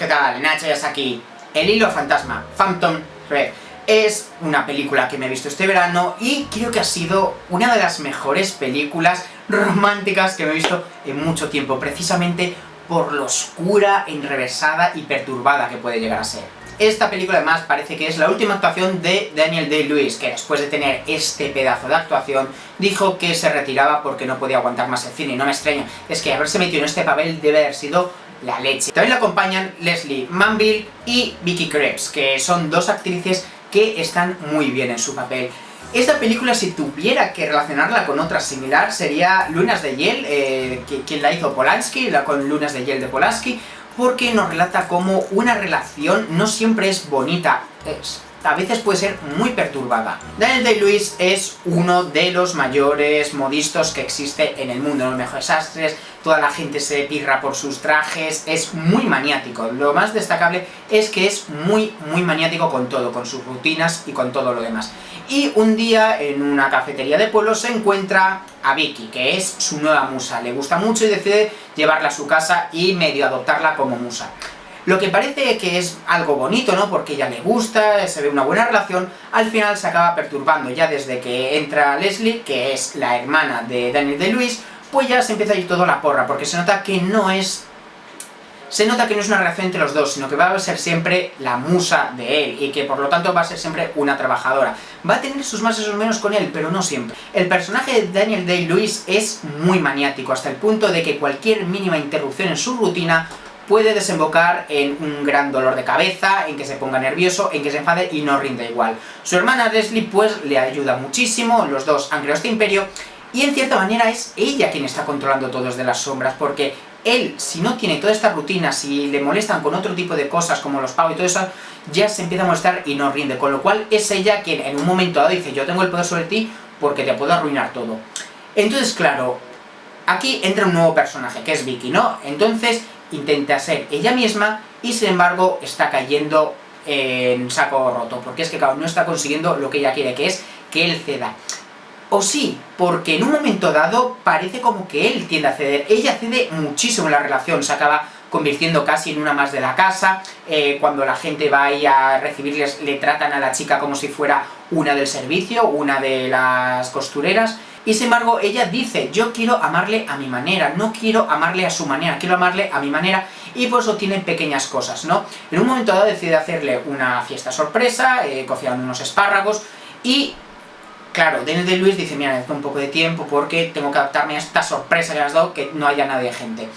¿qué tal? Nacho ya está aquí. El hilo fantasma, Phantom Thread, es una película que me he visto este verano y creo que ha sido una de las mejores películas románticas que me he visto en mucho tiempo, precisamente por lo oscura, enrevesada y perturbada que puede llegar a ser. Esta película además parece que es la última actuación de Daniel Day-Lewis, que después de tener este pedazo de actuación dijo que se retiraba porque no podía aguantar más el cine, y no me extraña, es que haberse metido en este papel debe haber sido la leche. También le acompañan Leslie Manville y Vicky Krieps, que son dos actrices que están muy bien en su papel. Esta película, si tuviera que relacionarla con otra similar, sería Lunas de Hiel, quien la hizo Polanski, con Lunas de Hiel de Polanski, porque nos relata cómo una relación no siempre es bonita, a veces puede ser muy perturbada. Daniel Day-Lewis es uno de los mayores modistos que existe en el mundo, los mejores sastres, toda la gente se pirra por sus trajes, es muy maniático. Lo más destacable es que es muy maniático con todo, con sus rutinas y con todo lo demás. Y un día en una cafetería de pueblo se encuentra a Vicky, que es su nueva musa, le gusta mucho y decide llevarla a su casa y medio adoptarla como musa. Lo que parece que es algo bonito, ¿no? Porque ella le gusta, se ve una buena relación, al final se acaba perturbando. Ya desde que entra Leslie, que es la hermana de Daniel Day-Lewis, pues ya se empieza a ir todo a la porra, porque se nota que no es una relación entre los dos, sino que va a ser siempre la musa de él, y que por lo tanto va a ser siempre una trabajadora. Va a tener sus más y sus menos con él, pero no siempre. El personaje de Daniel Day-Lewis es muy maniático, hasta el punto de que cualquier mínima interrupción en su rutina puede desembocar en un gran dolor de cabeza, en que se ponga nervioso, en que se enfade y no rinde igual. Su hermana Leslie pues le ayuda muchísimo, los dos han creado este imperio, y en cierta manera es ella quien está controlando todo desde las sombras, porque él, si no tiene toda esta rutina, si le molestan con otro tipo de cosas como los pavos y todo eso, ya se empieza a molestar y no rinde, con lo cual es ella quien en un momento dado dice: yo tengo el poder sobre ti porque te puedo arruinar todo. Entonces, claro, aquí entra un nuevo personaje, que es Vicky, ¿no? Entonces intenta ser ella misma y sin embargo está cayendo en saco roto, porque es que claro, no está consiguiendo lo que ella quiere, que es que él ceda. O sí, porque en un momento dado parece como que él tiende a ceder, ella cede muchísimo en la relación, se acaba convirtiendo casi en una más de la casa, cuando la gente va ahí a recibirles le tratan a la chica como si fuera una del servicio, una de las costureras, y sin embargo ella dice: yo quiero amarle a mi manera, no quiero amarle a su manera, quiero amarle a mi manera, y por eso tienen pequeñas cosas, ¿no? En un momento dado decide hacerle una fiesta sorpresa, cocinando unos espárragos, y claro, Daniel Day-Lewis dice: mira, necesito un poco de tiempo porque tengo que adaptarme a esta sorpresa que has dado, que no haya nadie de gente.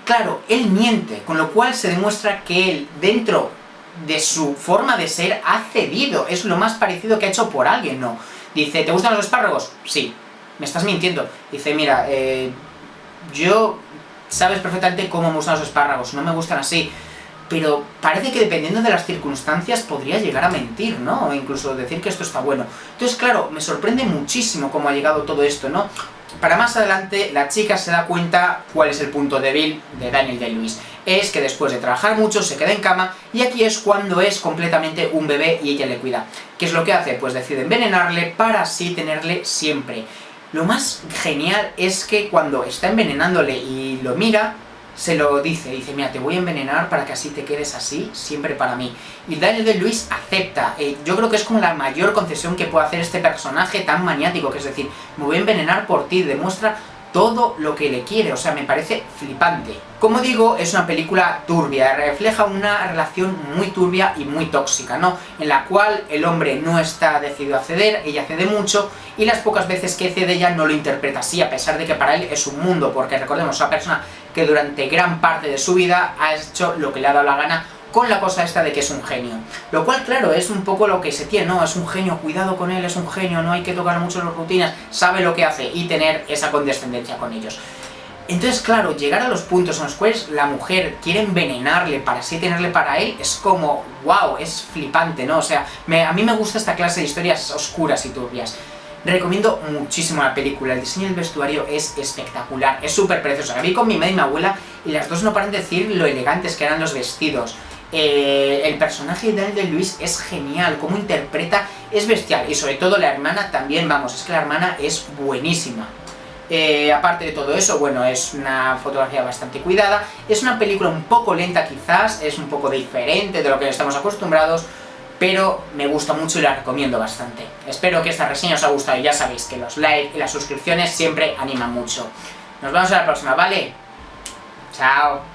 Claro, él miente, con lo cual se demuestra que él, dentro de su forma de ser, ha cedido, es lo más parecido que ha hecho por alguien, ¿no? Dice: ¿te gustan los espárragos? Sí. Me estás mintiendo. Dice: mira, yo sabes perfectamente cómo me gustan los espárragos, no me gustan así, pero parece que dependiendo de las circunstancias podría llegar a mentir, ¿no? O incluso decir que esto está bueno. Entonces, claro, me sorprende muchísimo cómo ha llegado todo esto, ¿no? Para más adelante, la chica se da cuenta cuál es el punto débil de Daniel Day-Lewis. Es que después de trabajar mucho se queda en cama, y aquí es cuando es completamente un bebé y ella le cuida. ¿Qué es lo que hace? Pues decide envenenarle para así tenerle siempre. Lo más genial es que cuando está envenenándole y lo mira, se lo dice, mira, te voy a envenenar para que así te quedes así, siempre para mí. Y Daniel Day-Lewis acepta. Yo creo que es como la mayor concesión que puede hacer este personaje tan maniático, que es decir, me voy a envenenar por ti, demuestra todo lo que le quiere, o sea, me parece flipante. Como digo, es una película turbia, refleja una relación muy turbia y muy tóxica, ¿no? En la cual el hombre no está decidido a ceder, ella cede mucho, y las pocas veces que cede ella no lo interpreta así, a pesar de que para él es un mundo, porque recordemos, es una persona que durante gran parte de su vida ha hecho lo que le ha dado la gana, con la cosa esta de que es un genio. Lo cual, claro, es un poco lo que se tiene, ¿no? Es un genio, cuidado con él, es un genio, no hay que tocar mucho las rutinas, sabe lo que hace, y tener esa condescendencia con ellos. Entonces, claro, llegar a los puntos en los cuales la mujer quiere envenenarle para así tenerle para él, es como, wow, es flipante, ¿no? O sea, a mí me gusta esta clase de historias oscuras y turbias. Recomiendo muchísimo la película, el diseño del vestuario es espectacular, es súper precioso. La vi con mi madre y mi abuela y las dos no paran de decir lo elegantes que eran los vestidos. El personaje de Daniel Day-Lewis es genial, cómo interpreta es bestial, y sobre todo la hermana también, vamos, es que la hermana es buenísima. Aparte de todo eso, bueno, es una fotografía bastante cuidada, es una película un poco lenta quizás, es un poco diferente de lo que estamos acostumbrados, pero me gusta mucho y la recomiendo bastante. Espero que esta reseña os haya gustado y ya sabéis que los likes y las suscripciones siempre animan mucho. Nos vemos en la próxima, ¿vale? Chao.